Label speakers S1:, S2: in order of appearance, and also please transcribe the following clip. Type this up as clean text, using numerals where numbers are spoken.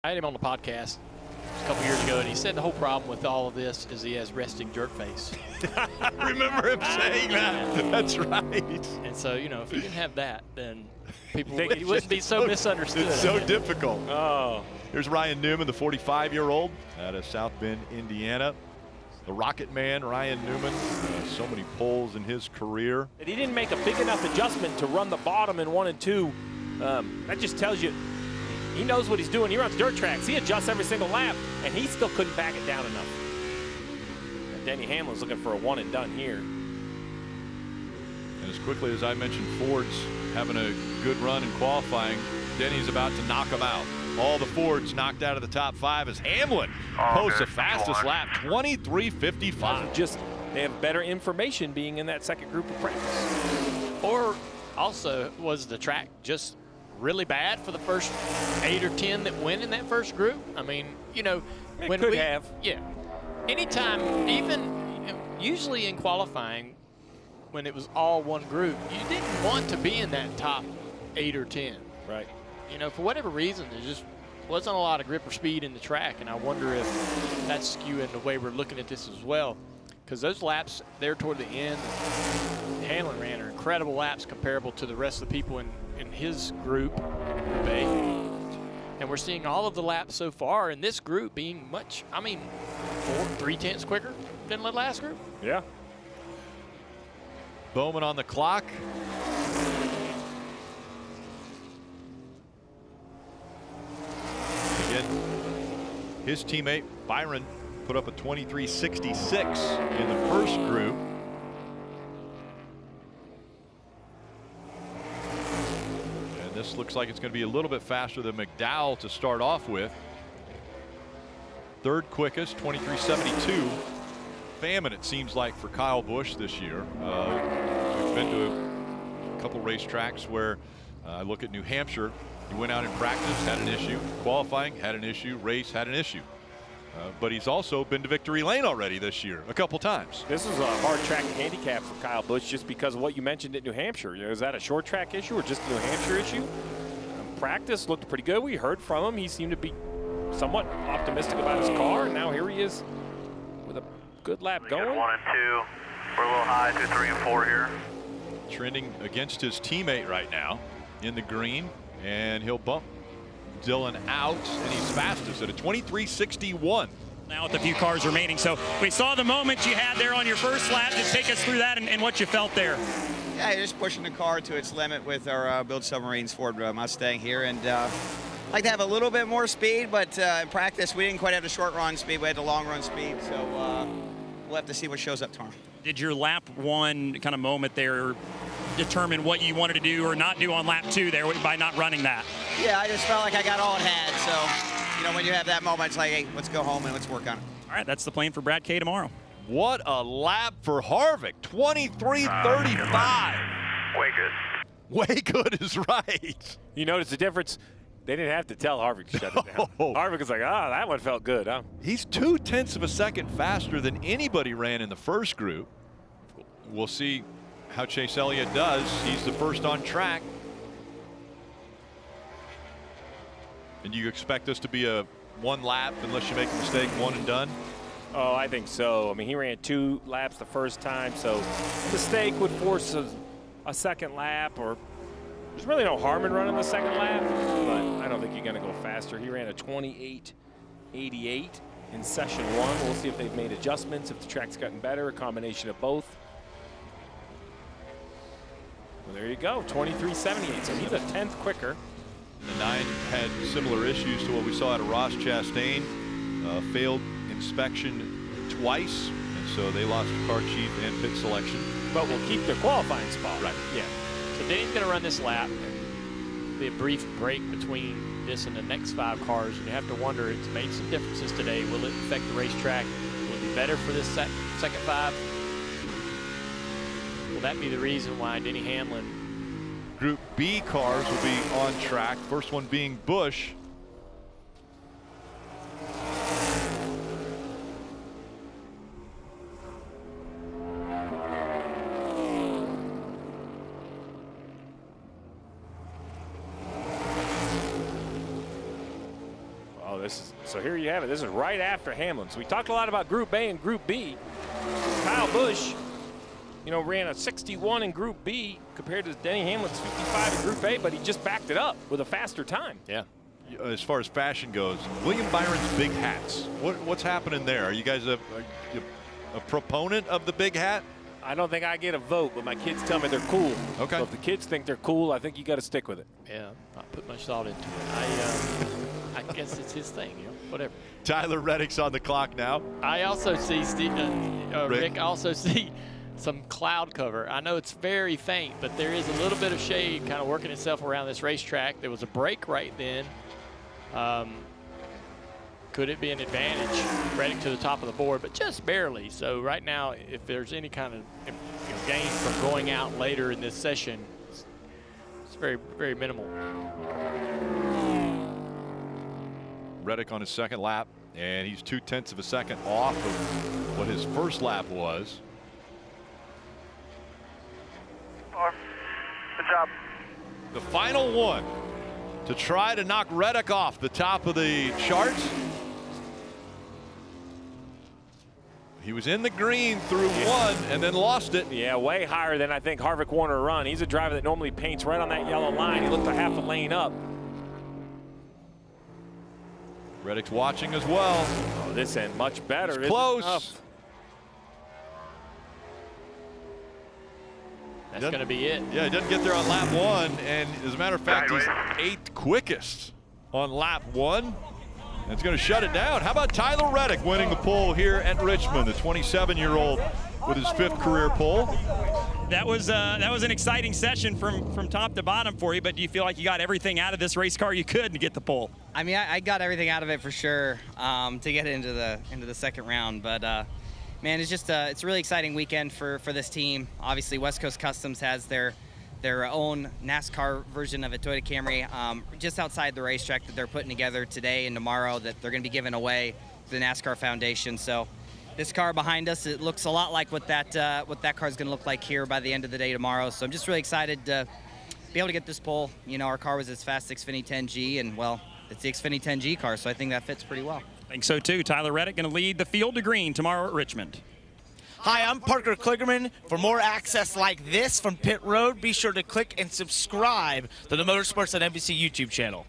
S1: I had him on the podcast a couple years ago, and he said the whole problem with all of this is he has resting jerk face.
S2: I remember him saying that. That's right.
S1: And so, you know, if he didn't have that, then people wouldn't be so misunderstood.
S2: It's so difficult.
S1: Oh.
S2: Here's Ryan Newman, the 45-year-old out of South Bend, Indiana. The Rocket Man, Ryan Newman, so many poles in his career.
S3: And he didn't make a big enough adjustment to run the bottom in 1 and 2. That just tells you he knows what he's doing. He runs dirt tracks. He adjusts every single lap, and he still couldn't back it down enough. And Denny Hamlin's looking for a one and done here.
S2: And as quickly as I mentioned, Ford's having a good run in qualifying. Denny's about to knock him out. All the Fords knocked out of the top 5 as Hamlin posts the fastest lap, 23:55.
S3: Just they have better information being in that second group of practice.
S1: Or also, was the track just really bad for the first 8 or 10 that went in that first group? I mean, you know,
S3: it could have.
S1: Yeah. Anytime, even usually in qualifying, when it was all one group, you didn't want to be in that top 8 or 10.
S3: Right.
S1: You know, for whatever reason, there just wasn't a lot of grip or speed in the track, and I wonder if that's skewing the way we're looking at this as well. Because those laps there toward the end, Hamlin ran are incredible laps comparable to the rest of the people in his group, Group A. And we're seeing all of the laps so far in this group being much, I mean, 3/10 quicker than the last group.
S3: Yeah.
S2: Bowman on the clock. Again, his teammate Byron put up a 23:66 in the first group. And this looks like it's going to be a little bit faster than McDowell to start off with. Third quickest, 23:72. Famine, it seems like, for Kyle Busch this year. We've been to a couple racetracks where I look at New Hampshire. He went out in practice, had an issue. Qualifying, had an issue. Race, had an issue. But he's also been to Victory Lane already this year, a couple times.
S3: This is a hard track to handicap for Kyle Busch just because of what you mentioned at New Hampshire. You know, is that a short track issue or just a New Hampshire issue? Practice looked pretty good. We heard from him. He seemed to be somewhat optimistic about his car, and now here he is with a good lap going.
S4: 1 and 2. We're a little high through 3 and 4 here.
S2: Trending against his teammate right now in the green, and he'll bump Dillon out, and he's fastest at a 23:61.
S5: Now with a few cars remaining. So we saw the moment you had there on your first lap. Just take us through that and what you felt there.
S6: Yeah, you're just pushing the car to its limit with our Build Submarines Ford Mustang here. And like to have a little bit more speed, but in practice we didn't quite have the short run speed. We had the long run speed. So we'll have to see what shows up tomorrow.
S5: Did your lap 1 kind of moment there determine what you wanted to do or not do on lap 2 there by not running that?
S6: Yeah, I just felt like I got all it had. So, you know, when you have that moment, it's like, hey, let's go home and let's work on it.
S5: All right, that's the plan for Brad Kay tomorrow.
S2: What a lap for Harvick, 23:35.
S4: Way good.
S2: Way good is right.
S3: You notice the difference? They didn't have to tell Harvick to shut it down. Harvick was like, that one felt good, huh?
S2: He's 0.2 of a second faster than anybody ran in the first group. We'll see how Chase Elliott does. He's the first on track. And you expect this to be a one lap unless you make a mistake, one and done?
S3: Oh, I think so. I mean, he ran 2 laps the first time, so mistake would force a second lap, or there's really no harm in running the second lap, but I don't think you're going to go faster. He ran a 28:88 in session 1. We'll see if they've made adjustments, if the track's gotten better, a combination of both. Well, there you go, 23:78. So he's a 10th quicker.
S2: The 9 had similar issues to what we saw out of Ross Chastain. Failed inspection twice, and so they lost car chief and pit selection.
S3: But we'll keep their qualifying spot.
S2: Right.
S1: Yeah. So Denny's going to run this lap. And be a brief break between this and the next 5 cars, and you have to wonder, it's made some differences today. Will it affect the racetrack? Will it be better for this second 5? Will that be the reason why Denny Hamlin?
S2: Group B cars will be on track. First one being Busch.
S3: Well, Oh, so here you have it. This is right after Hamlin. So we talked a lot about Group A and Group B. Kyle Busch, ran a 61 in Group B compared to Denny Hamlin's 55 in Group A, but he just backed it up with a faster time.
S1: Yeah.
S2: As far as fashion goes, William Byron's big hats. What's happening there? Are you guys a proponent of the big hat?
S3: I don't think I get a vote, but my kids tell me they're cool.
S2: Okay.
S3: So if the kids think they're cool, I think you got to stick with it.
S1: Yeah, not put much thought into it. I guess it's his thing, whatever.
S2: Tyler Reddick's on the clock now.
S1: I also see, Rick, I also see some cloud cover. I know it's very faint, but there is a little bit of shade kind of working itself around this racetrack. There was a break right then. Could it be an advantage? Reddick to the top of the board, but just barely. So right now, if there's any kind of gain from going out later in this session, it's very, very minimal.
S2: Reddick on his second lap, and he's 0.2 of a second off of what his first lap was.
S4: Good job.
S2: The final one to try to knock Reddick off the top of the charts. He was in the green through one and then lost it.
S3: Yeah, way higher than I think Harvick Warner run. He's a driver that normally paints right on that yellow line. He looked a half a lane up.
S2: Reddick's watching as well.
S3: Oh, this end much better.
S2: It's close.
S1: That's going to be it.
S2: Yeah, he doesn't get there on lap one, and as a matter of fact, he's 8th quickest on lap one. It's going to shut it down. How about Tyler Reddick winning the pole here at Richmond, the 27-year-old with his 5th career pole?
S5: That was an exciting session from top to bottom for you, but do you feel like you got everything out of this race car you could to get the pole?
S7: I mean, I got everything out of it for sure to get into the second round, but man, it's just it's a really exciting weekend for this team. Obviously, West Coast Customs has their own NASCAR version of a Toyota Camry just outside the racetrack that they're putting together today and tomorrow that they're going to be giving away to the NASCAR Foundation. So this car behind us, it looks a lot like what that car is going to look like here by the end of the day tomorrow. So I'm just really excited to be able to get this pole. Our car was this fast Xfinity 10G, and well, it's the Xfinity 10G car, so I think that fits pretty well.
S5: I think so too. Tyler Reddick going to lead the field to green tomorrow at Richmond.
S8: Hi, I'm Parker Kligerman. For more access like this from Pit Road, be sure to click and subscribe to the Motorsports at NBC YouTube channel.